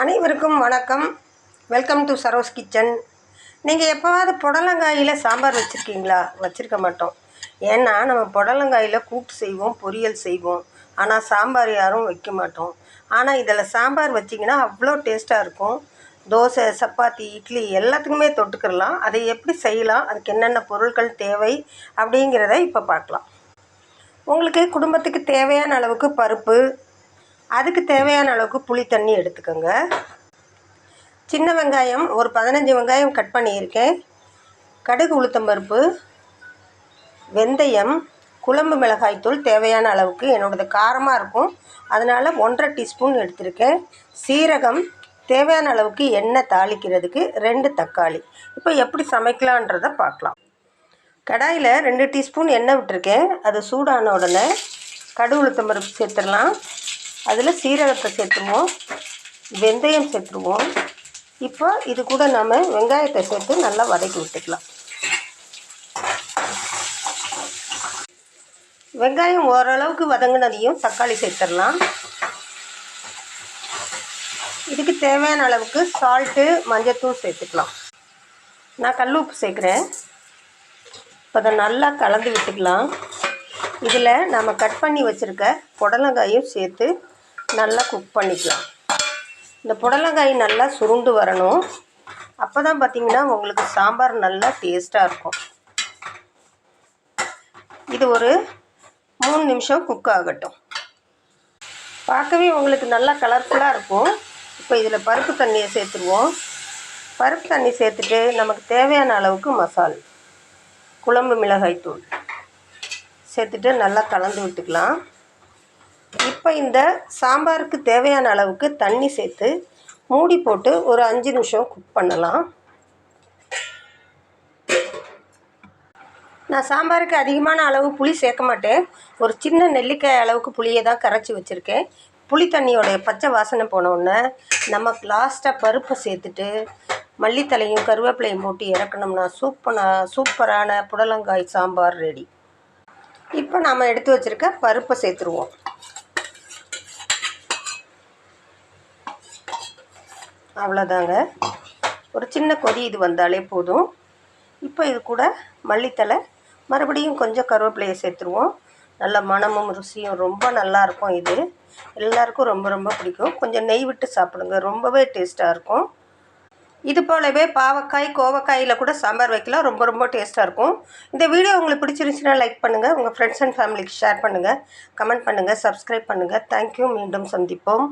அனைவருக்கும் வணக்கம். Welcome to Saro's kitchen. நீங்கள் எப்போவாவது புடலங்காயில் சாம்பார் வச்சுருக்கீங்களா? வச்சுருக்க மாட்டோம். ஏன்னா நம்ம புடலங்காயில் கூட்டு செய்வோம், பொரியல் செய்வோம். ஆனால் சாம்பார் யாரும் வைக்க மாட்டோம். ஆனால் இதில் சாம்பார் வச்சிங்கன்னா அவ்வளோ டேஸ்ட்டாக இருக்கும். தோசை, சப்பாத்தி, இட்லி எல்லாத்துக்குமே தொட்டுக்கிடலாம். அதை எப்படி செய்யலாம், அதுக்கு என்னென்ன பொருட்கள் தேவை அப்படிங்கிறத இப்போ பார்க்கலாம். உங்களுக்கு குடும்பத்துக்கு தேவையான அளவுக்கு பருப்பு, அதுக்கு தேவையான அளவுக்கு புளி தண்ணி எடுத்துக்கோங்க. சின்ன வெங்காயம் ஒரு 15 வெங்காயம் கட் பண்ணியிருக்கேன். கடுகு, உளுத்தம்பருப்பு, வெந்தயம், குழம்பு மிளகாய்த்தூள் தேவையான அளவுக்கு. என்னோடது காரமாக இருக்கும், அதனால் 1.5 டீஸ்பூன் எடுத்திருக்கேன். சீரகம், தேவையான அளவுக்கு எண்ணெய் தாளிக்கிறதுக்கு, 2 தக்காளி. இப்போ எப்படி சமைக்கலான்றதை பார்க்கலாம். கடாயில் 2 டீஸ்பூன் எண்ணெய் விட்டுருக்கேன். அது சூடான உடனே கடுகு, உளுத்தம்பருப்பு சேர்த்துடலாம். அதில் சீரகத்தை சேர்த்துருவோம், வெந்தயம் சேர்த்துருவோம். இப்போ இது கூட நம்ம வெங்காயத்தை சேர்த்து நல்லா வதக்கி விட்டுக்கலாம். வெங்காயம் ஓரளவுக்கு வதங்கினதையும் தக்காளி சேர்த்துடலாம். இதுக்கு தேவையான அளவுக்கு சால்ட்டு, மஞ்சத்தூள் சேர்த்துக்கலாம். நான் கல் உப்பு சேர்க்குறேன். இப்போ அதை நல்லா கலந்து விட்டுக்கலாம். இதில் நம்ம கட் பண்ணி வச்சுருக்க புடலங்காயும் சேர்த்து நல்லா குக் பண்ணிக்கலாம். இந்த புடலங்காய் நல்லா சுருண்டு வரணும். அப்போ தான் பார்த்திங்கன்னா உங்களுக்கு சாம்பார் நல்லா டேஸ்ட்டாக இருக்கும். இது ஒரு 3 நிமிஷம் குக் ஆகட்டும். பார்க்கவே உங்களுக்கு நல்லா கலர்ஃபுல்லாக இருக்கும். இப்போ இதில் பருப்பு தண்ணியை சேர்த்துருவோம். பருப்பு தண்ணி சேர்த்துட்டு நமக்கு தேவையான அளவுக்கு மசால், குழம்பு மிளகாய்த்தூள் சேர்த்துட்டு நல்லா கலந்து விட்டுக்கலாம். இப்போ இந்த சாம்பாருக்கு தேவையான அளவுக்கு தண்ணி சேர்த்து மூடி போட்டு ஒரு 5 நிமிஷம் குக் பண்ணலாம். நான் சாம்பாருக்கு அதிகமான அளவு புளி சேர்க்க மாட்டேன். ஒரு சின்ன நெல்லிக்காய் அளவுக்கு புளியை தான் கரைச்சி வச்சுருக்கேன். புளி தண்ணியோடைய பச்சை வாசனை போனோடனே நம்ம லாஸ்ட்டாக பருப்பை சேர்த்துட்டு மல்லித்தலையும் கருவேப்பிலையும் போட்டு இறக்கணும்னா சூப்பரான புடலங்காய் சாம்பார் ரெடி. இப்போ நாம் எடுத்து வச்சுருக்க பருப்பை சேர்த்துருவோம். அவ்வளோதாங்க, ஒரு சின்ன கொதி இது வந்தாலே போதும். இப்போ இது கூட மல்லித்தலை, மறுபடியும் கொஞ்சம் கருவேப்பிலையை சேர்த்துருவோம். நல்ல மணமும் ருசியும் ரொம்ப நல்லாயிருக்கும். இது எல்லாருக்கும் ரொம்ப ரொம்ப பிடிக்கும். கொஞ்சம் நெய் விட்டு சாப்பிடுங்க, ரொம்பவே டேஸ்ட்டாக இருக்கும். இது போலவே பாவக்காய், கோவக்காயில் கூட சாம்பார் வைக்கலாம், ரொம்ப ரொம்ப டேஸ்ட்டாக இருக்கும். இந்த வீடியோ உங்களுக்கு பிடிச்சிருந்துச்சுன்னா லைக் பண்ணுங்கள், உங்கள் ஃப்ரெண்ட்ஸ் அண்ட் ஃபேமிலிக்கு ஷேர் பண்ணுங்கள், கமெண்ட் பண்ணுங்கள், சப்ஸ்கிரைப் பண்ணுங்கள். தேங்க்யூ. மீண்டும் சந்திப்போம்.